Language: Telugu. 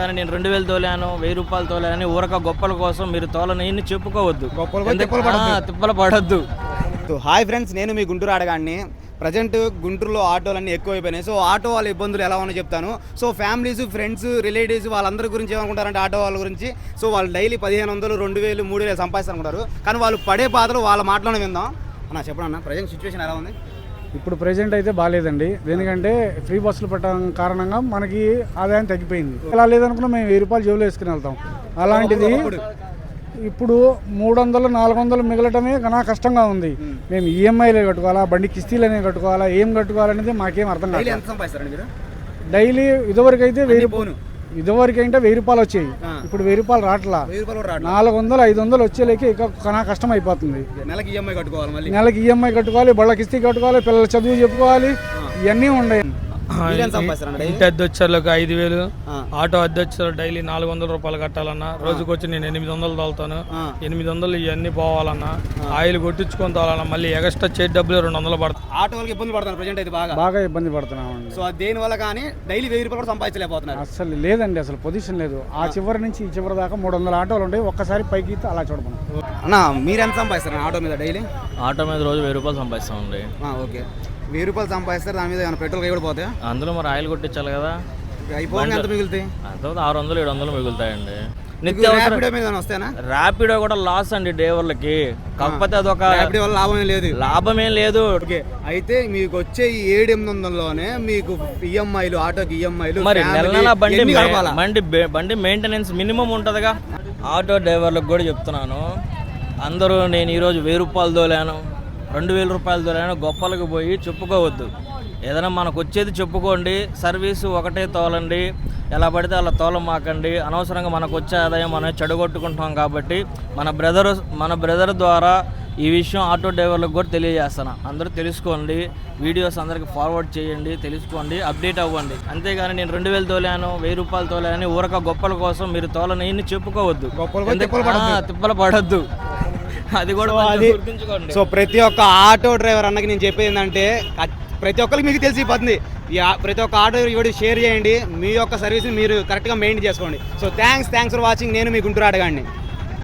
కానీ నేను 2000 తోలాను 1000 రూపాయలు తోలాను ఊరక గొప్పల కోసం మీరు తోలని చెప్పుకోవద్దు, తిప్పలు పడద్దు. హాయ్ ఫ్రెండ్స్, నేను మీ గుంటూరు ఆడగాడిని. ప్రజెంట్ గుంటూరులో ఆటోలన్నీ ఎక్కువైపోయినాయి. సో ఆటో వాళ్ళ ఇబ్బందులు ఎలా ఉన్నాయో చెప్తాను. సో ఫ్యామిలీస్, ఫ్రెండ్స్, రిలేటివ్స్ వాళ్ళందరి గురించి ఏమనుకుంటారంటే ఆటో వాళ్ళ గురించి, సో వాళ్ళు డైలీ 1500, 2000, 3000 సంపాదిస్తారనుకుంటారు. కానీ వాళ్ళు పడే బాధలు వాళ్ళ మాటలోనే విందాం. అన్న చెప్పండి అన్న, ప్రజెంట్ సిచ్యువేషన్ ఎలా ఉంది? ఇప్పుడు ప్రెజెంట్ అయితే బాగాలేదండి. ఎందుకంటే ఫ్రీ బస్సులు పెట్టడం కారణంగా మనకి ఆదాయం తగ్గిపోయింది. ఎలా లేదనుకున్నా మేము 1000 రూపాయలు జేబులో వేసుకుని వెళ్తాం. అలాంటిది ఇప్పుడు 300, 400 మిగలటమే కన్నా కష్టంగా ఉంది. మేము ఈఎంఐలే కట్టుకోవాలా, బండి కిస్తీలనే కట్టుకోవాలా, ఏం కట్టుకోవాలనేది మాకేం అర్థం కాదు. డైలీ ఇదివరకు అయితే 1000 రూపాయలు వచ్చాయి. ఇప్పుడు 1000 రూపాయలు రావట్లా. 400, 500 వచ్చేలేకి ఇక కన్నా కష్టం అయిపోతుంది. నెలకి ఈఎంఐ కట్టుకోవాలి, బళ్ళ కిస్తీ కట్టుకోవాలి, పిల్లల చదువు చెప్పుకోవాలి, ఇవన్నీ ఉన్నాయి. ఇంటి అద్దెచ్చర్లకు 5000, ఆటో అద్దెచ్చరు డైలీ 400 రూపాయలు కట్టాలన్నా. రోజుకి వచ్చి నేను 800 తోలుతాను. 800 ఇవన్నీ పోవాలన్నా, ఆయిల్ కొట్టించుకొని తోలాలన్నా, మళ్ళీ ఎక్స్ట్రా చేతి డబ్బులు 200 పడతాయి. ఆటో వాళ్ళకి ఇబ్బంది పడుతున్నారు ప్రజెంట్ అయితే బాగా ఇబ్బంది పడుతున్నామండి. సో దేని వల్ల కానీ డైలీ 1000 రూపాయలు సంపాదించలేకపోతున్నారు. అసలు లేదండి, అసలు పొజిషన్ లేదు. ఆ చివరి నుంచి ఈ చివరి దాకా 300 ఆటోలు ఉంటాయి. ఒక్కసారి పైకి అలా చూడమను. అన్న మీరు ఎంత సంపాదిస్తారు ఆటో మీద డైలీ? ఆటో మీద రోజు 1000 రూపాయలు సంపాదిస్తామండి. ఓకే, 1000 రూపాయలు సంపాదిస్తారు. దాని మీద ఏమైనా పెట్రోల్ కూడా పోతాయి? అందులో మరి ఆయిల్ కొట్టించాలి కదా. అయిపోయి ఎంత మిగులుతాయి? అంత 600, 700 మిగులుతాయండి. ర్యాపిడో కూడా లాస్ అండి డ్రైవర్లకి. కాకపోతే అదొక లాభమేం లేదు. అయితే మీకు వచ్చే ఈ 700-800లోనే మీకు ఈఎంఐలు, ఆటోకి ఈఎంఐలు, మరి నెల బండి మెయింటెనెన్స్ మినిమం ఉంటుందిగా. ఆటో డ్రైవర్లకు కూడా చెప్తున్నాను, అందరూ నేను ఈరోజు 1000 రూపాయలు తోలాను, 2000 రూపాయలు తోలాను గొప్పలకు పోయి చెప్పుకోవద్దు. ఏదైనా మనకు వచ్చేది చెప్పుకోండి. సర్వీసు ఒకటే తోలండి, ఎలా పడితే అలా తోలమాకండి. అనవసరంగా మనకు వచ్చే ఆదాయం మనం చెడగొట్టుకుంటాం. కాబట్టి మన బ్రదర్ ద్వారా ఈ విషయం ఆటో డ్రైవర్లకు కూడా తెలియజేస్తాను. అందరూ తెలుసుకోండి, వీడియోస్ అందరికి ఫార్వర్డ్ చేయండి, తెలుసుకోండి, అప్డేట్ అవ్వండి. అంతేగాని నేను 2000 తోలాను 1000 రూపాయలు తోలాను ఊరక గొప్పల కోసం మీరు తోలని చెప్పుకోవద్దు, తిప్పలు పడద్దు. అది కూడా గుర్తుంచుకోండి. సో ప్రతి ఒక్క ఆటో డ్రైవర్ అన్నకి నేను చెప్పేది ఏంటంటే, ప్రతి ఒక్కరికి మీకు తెలిసిపోతుంది. ప్రతి ఒక్క ఆటో వీడియో షేర్ చేయండి, మీ యొక్క సర్వీస్ని మీరు కరెక్ట్గా మెయింటైన్ చేసుకోండి. So thanks for watching. నేను మీ గుంటూరు ఆటగాడిని.